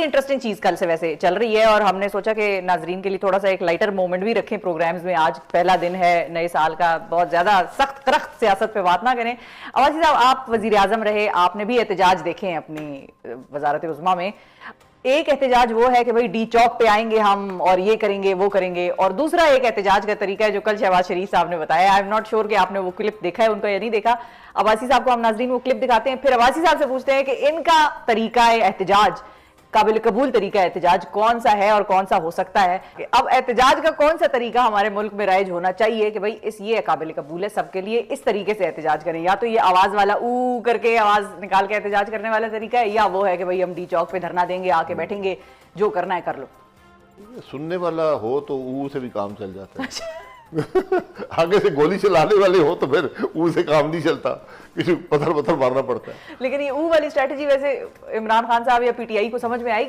Interesting चीज कल से वैसे चल रही है और हमने सोचा कि नाजरीन के लिए थोड़ा सा एक लाइटर मोमेंट भी रखें प्रोग्राम्स में। आज पहला दिन है नए साल का, बहुत ज्यादा सख्त करख्त सियासत पे बात ना करें। अवासी साहब, आप वजीर आजम रहे, आपने भी एहतजाज देखे हैं अपनी वजारत उज़्मा में। एक एहतजाज वो है कि भाई डी चौक पे आएंगे हम और ये करेंगे वो करेंगे, और दूसरा एक एहतजाज का तरीका है जो कल शहबाज शरीफ साहब ने बताया। आई एम नॉट श्योर कि आपने वो क्लिप देखा है उनका या नहीं देखा। अवासी साहब को हम नाजरीन वो क्लिप दिखाते हैं, फिर अवासी साहब से पूछते हैं कि इनका तरीका एहतजाज, काबिल कबूल तरीका एहतजाज कौन सा है और कौन सा हो सकता है। अब एहतजाज का कौन सा तरीका हमारे मुल्क में राइज होना चाहिए कि भाई ये काबिल कबूल है सबके लिए, इस तरीके से एहतजाज करें। या तो ये आवाज वाला ऊ करके आवाज निकाल के एहतजाज करने वाला तरीका है, या वो है कि भाई हम डी चौक पे धरना देंगे, आके बैठेंगे, जो करना है कर लो। सुनने वाला हो तो ऊ से भी काम चल जाता है। आगे से गोली चलाने वाले हो तो फिर ऊ से काम नहीं चलता, किसी पत्थर पत्थर मारना पड़ता है। लेकिन ये ऊ वाली स्ट्रेटजी वैसे इमरान खान साहब या पीटीआई को समझ में आएगी?